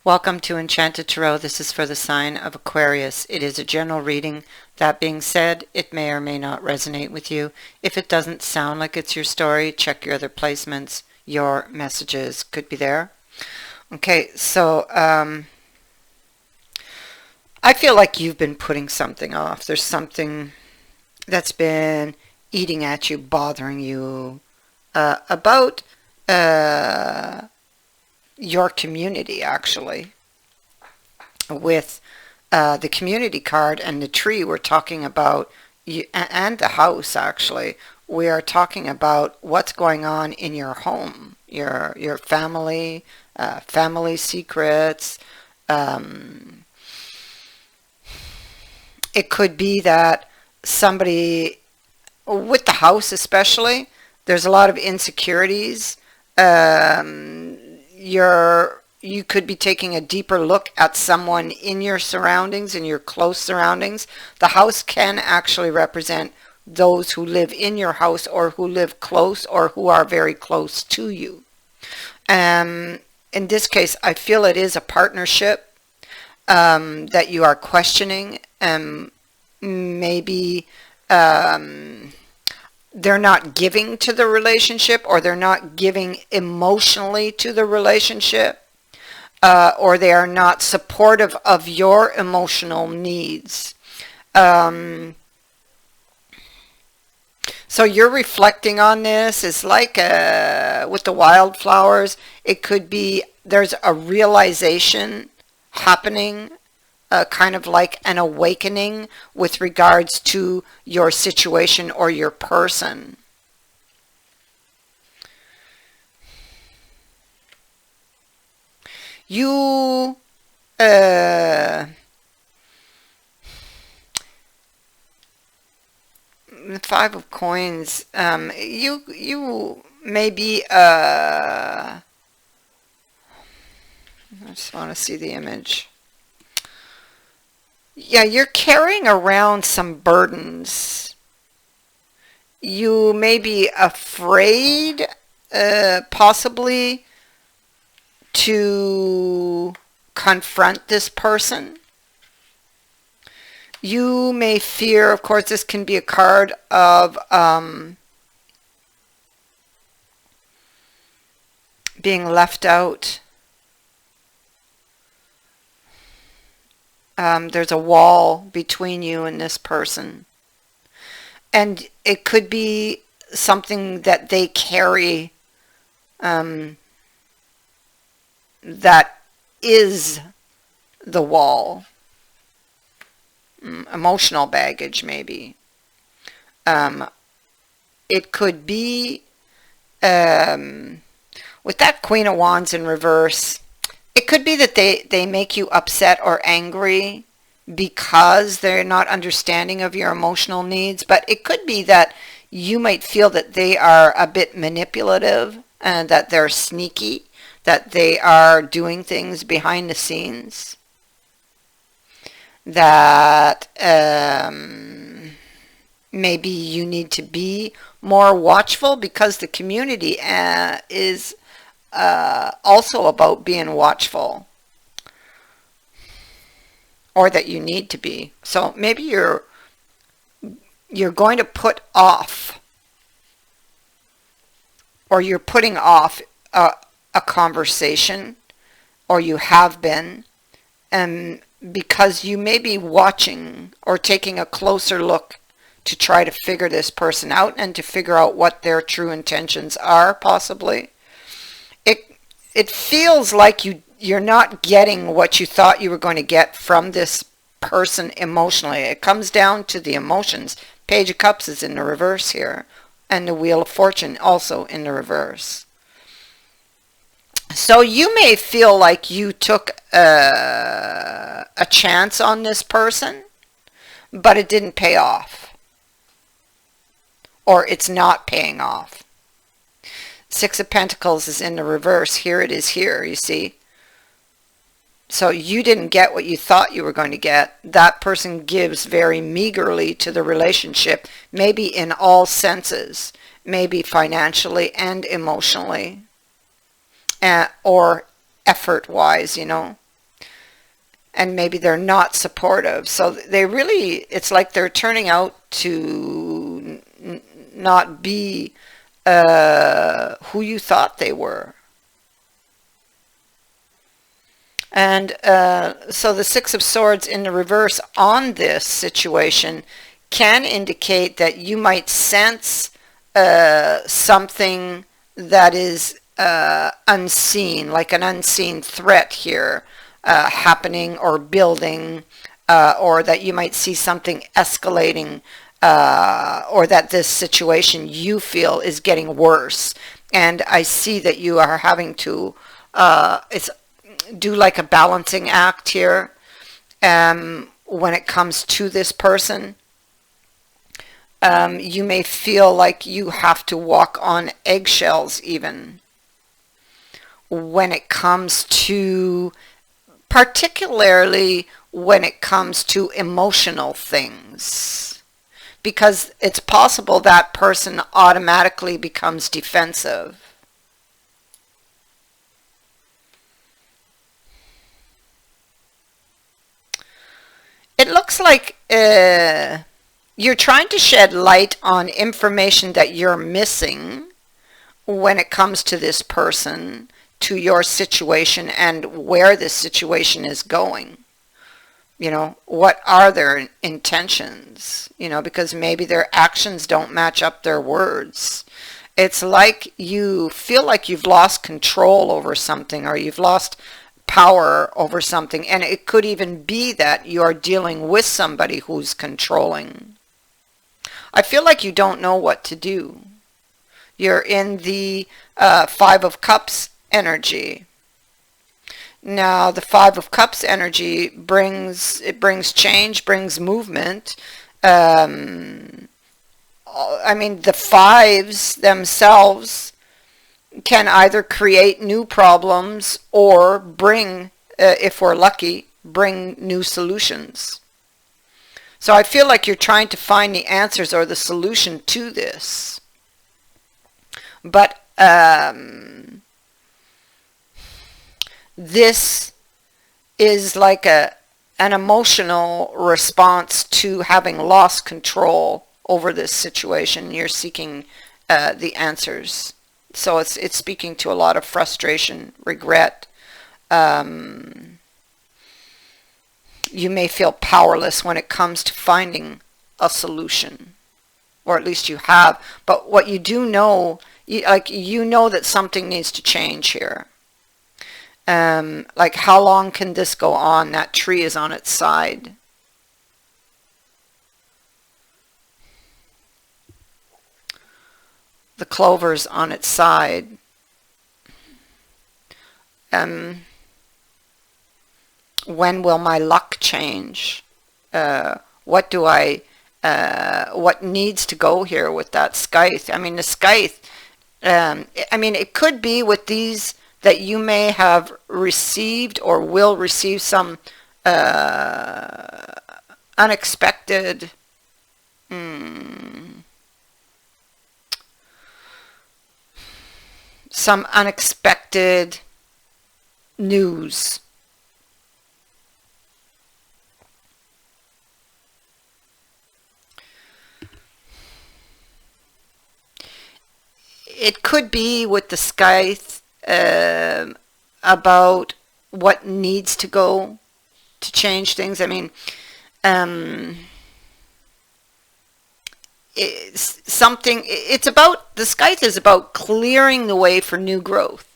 Welcome to Enchanted Tarot. This is for the sign of Aquarius. It is a general reading. That being said, it may or may not resonate with you. If it doesn't sound like it's your story, check your other placements. Your messages could be there. Okay, so I feel like you've been putting something off. There's something that's been eating at you, bothering you about your community, actually. With the community card and the tree, we're talking about you, and the house, actually. We are talking about what's going on in your home, your family, family secrets. It could be that somebody, with the house especially, there's a lot of insecurities. You could be taking a deeper look at someone in your surroundings, in your close surroundings. The house can actually represent those who live in your house or who live close or who are very close to you. In this case, I feel it is a partnership that you are questioning. Maybe they're not giving to the relationship, or they're not giving emotionally to the relationship, or they are not supportive of your emotional needs. So you're reflecting on this. It's like with the wildflowers, it could be there's a realization happening, kind of like an awakening with regards to your situation or your person. You the Five of Coins, you maybe I just want to see the image. Yeah, you're carrying around some burdens. You may be afraid, possibly, to confront this person. You may fear, of course, this can be a card of being left out. There's a wall between you and this person. And it could be something that they carry that is the wall. Emotional baggage, maybe. It could be, with that Queen of Wands in reverse, it could be that they make you upset or angry because they're not understanding of your emotional needs. But it could be that you might feel that they are a bit manipulative and that they're sneaky, that they are doing things behind the scenes, that maybe you need to be more watchful, because the community is also about being watchful, or that you need to be. So maybe you're going to put off, or you're putting off a conversation, or you have been, because you may be watching or taking a closer look to try to figure this person out and to figure out what their true intentions are, possibly. It feels like you're not getting what you thought you were going to get from this person emotionally. It comes down to the emotions. Page of Cups is in the reverse here, and the Wheel of Fortune also in the reverse. So you may feel like you took a chance on this person, but it didn't pay off, or it's not paying off. Six of Pentacles is in the reverse. Here it is here, you see. So you didn't get what you thought you were going to get. That person gives very meagerly to the relationship, maybe in all senses, maybe financially and emotionally, or effort-wise, you know. and maybe they're not supportive. So they really, it's like they're turning out to not be who you thought they were. And so the Six of Swords in the reverse on this situation can indicate that you might sense something that is unseen, like an unseen threat here happening or building, or that you might see something escalating, or that this situation you feel is getting worse. And I see that you are having to do like a balancing act here when it comes to this person. You may feel like you have to walk on eggshells even when it comes to, particularly when it comes to emotional things, because it's possible that person automatically becomes defensive. It looks like you're trying to shed light on information that you're missing when it comes to this person, to your situation, and where this situation is going. You know, what are their intentions? You know, because maybe their actions don't match up their words. It's like you feel like you've lost control over something, or you've lost power over something, and it could even be that you're dealing with somebody who's controlling. I feel like you don't know what to do. You're in the Five of Cups energy. Now, the Five of Cups energy brings change, brings movement. I mean, the fives themselves can either create new problems or bring, if we're lucky, bring new solutions. So I feel like you're trying to find the answers or the solution to this. But this is like an emotional response to having lost control over this situation. You're seeking the answers. So it's speaking to a lot of frustration, regret. You may feel powerless when it comes to finding a solution, or at least you have. But what you do know, you know that something needs to change here. Like, how long can this go on? That tree is on its side. The clover's on its side. When will my luck change? What needs to go here with that scythe? I mean, the scythe, I mean, it could be with these that you may have received or will receive some unexpected news. It could be with the scythe about what needs to go to change things. I mean, it's about, the scythe is about clearing the way for new growth.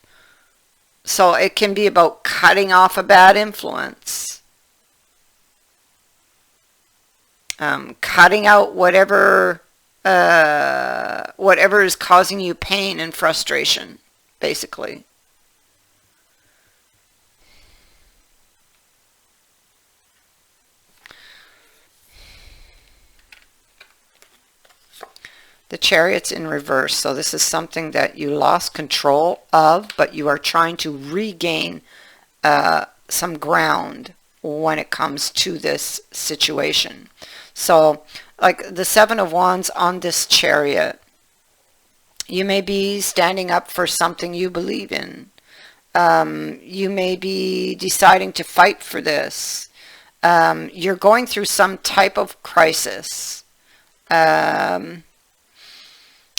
So it can be about cutting off a bad influence, cutting out whatever is causing you pain and frustration, basically. The Chariot's in reverse, so this is something that you lost control of, but you are trying to regain some ground when it comes to this situation. So, like the Seven of Wands on this Chariot, you may be standing up for something you believe in. You may be deciding to fight for this. You're going through some type of crisis. Um,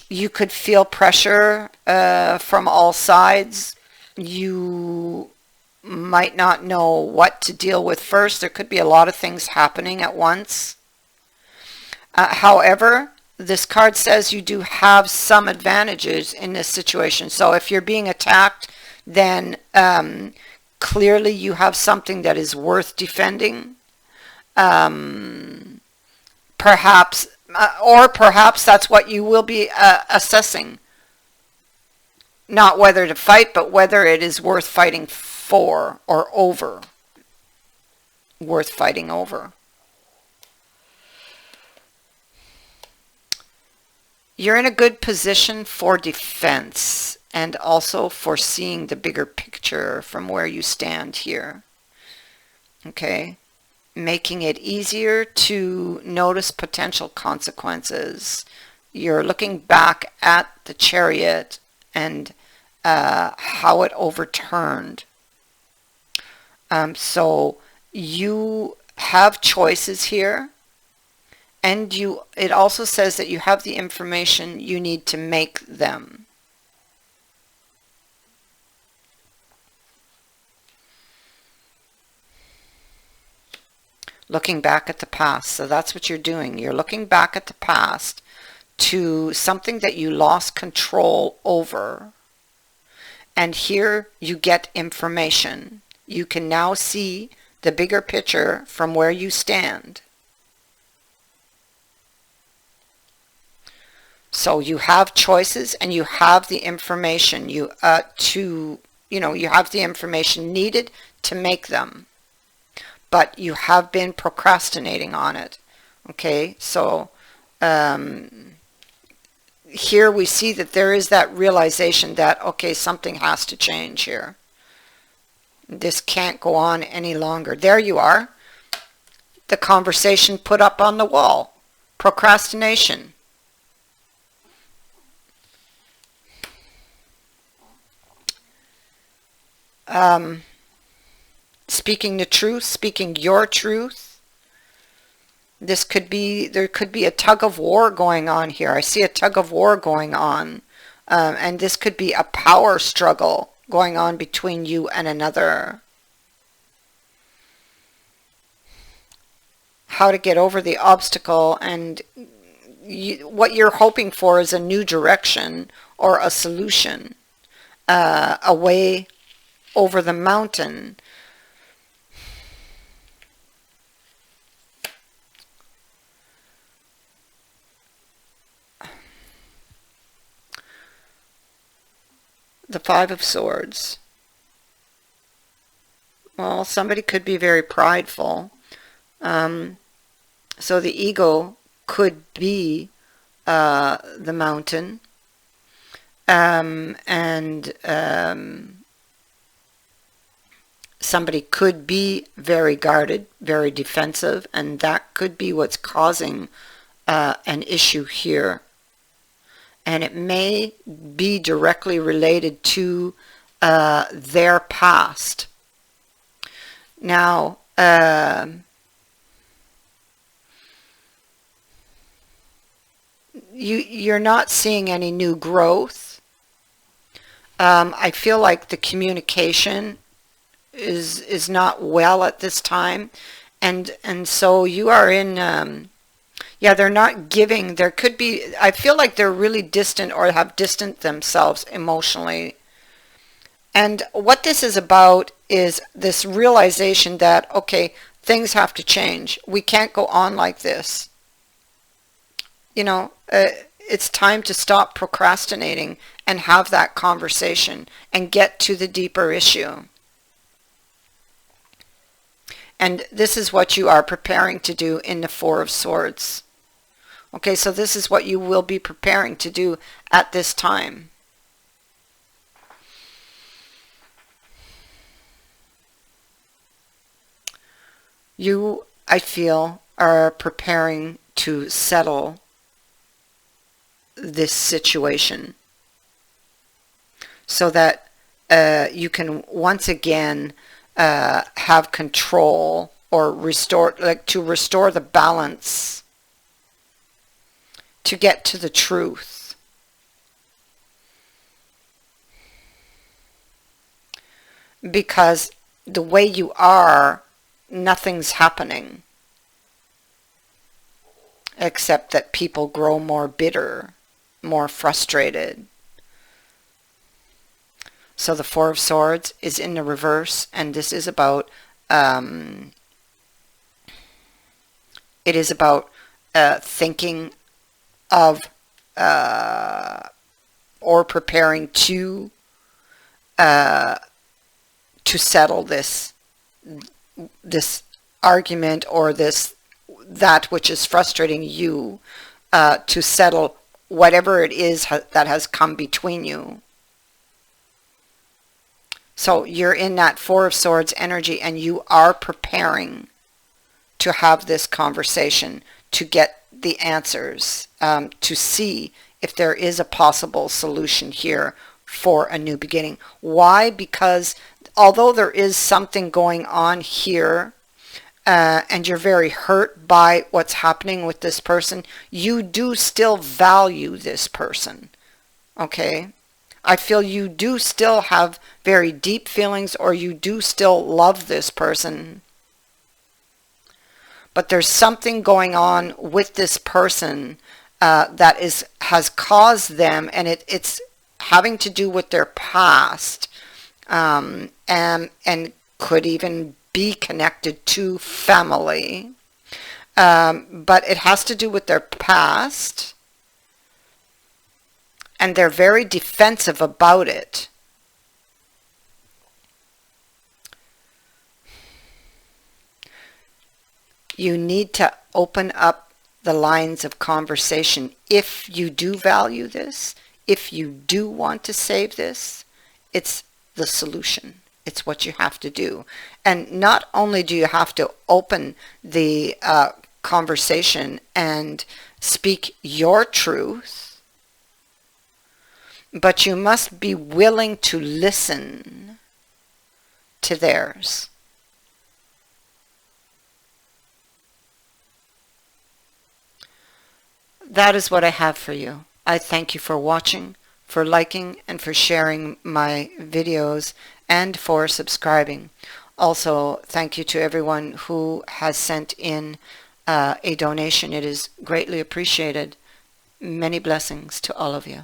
you could feel pressure from all sides. You might not know what to deal with first. There could be a lot of things happening at once. However, this card says you do have some advantages in this situation. So if you're being attacked, then clearly you have something that is worth defending. Um, Perhaps, or perhaps that's what you will be assessing. Not whether to fight, but whether it is worth fighting for or over. Worth fighting over. You're in a good position for defense and also for seeing the bigger picture from where you stand here. Okay? Making it easier to notice potential consequences. You're looking back at the Chariot and how it overturned. So you have choices here. And it also says that you have the information you need to make them. Looking back at the past. So that's what you're doing. You're looking back at the past to something that you lost control over. And here you get information. You can now see the bigger picture from where you stand. So you have choices and you have the information you have the information needed to make them. But you have been procrastinating on it. Okay, so here we see that there is that realization that, okay, something has to change here. This can't go on any longer. There you are. The conversation put up on the wall. Procrastination. Speaking the truth, speaking your truth. There could be a tug of war going on here. I see a tug of war going on. And this could be a power struggle going on between you and another. How to get over the obstacle, and what you're hoping for is a new direction or a solution. A way over the mountain. The Five of Swords. Well, somebody could be very prideful. So the ego could be the mountain. Somebody could be very guarded, very defensive, and that could be what's causing an issue here. And it may be directly related to their past. Now, you're not seeing any new growth. I feel like the communication is not well at this time, and so you are in they're not giving. There could be, I feel like they're really distant or have distanced themselves emotionally. And what this is about is this realization that, okay, things have to change. We can't go on like this. It's time to stop procrastinating and have that conversation and get to the deeper issue. And this is what you are preparing to do in the Four of Swords. Okay, so this is what you will be preparing to do at this time. You, I feel, are preparing to settle this situation so that you can once again have control or restore, like to restore the balance, to get to the truth. Because the way you are, nothing's happening, except that people grow more bitter, more frustrated. So the Four of Swords is in the reverse, and this is about, it is about thinking of or preparing to settle this argument, or that which is frustrating you, to settle whatever it is that has come between you. So you're in that Four of Swords energy, and you are preparing to have this conversation, to get the answers, to see if there is a possible solution here for a new beginning. Why? Because although there is something going on here, and you're very hurt by what's happening with this person, you do still value this person. Okay? I feel you do still have very deep feelings, or you do still love this person. But there's something going on with this person that has caused them, and it's having to do with their past, and could even be connected to family. But it has to do with their past, and they're very defensive about it. You need to open up the lines of conversation. If you do value this, if you do want to save this, it's the solution. It's what you have to do. And not only do you have to open the conversation and speak your truth, but you must be willing to listen to theirs. That is what I have for you. I thank you for watching, for liking, and for sharing my videos, and for subscribing. Also, thank you to everyone who has sent in a donation. It is greatly appreciated. Many blessings to all of you.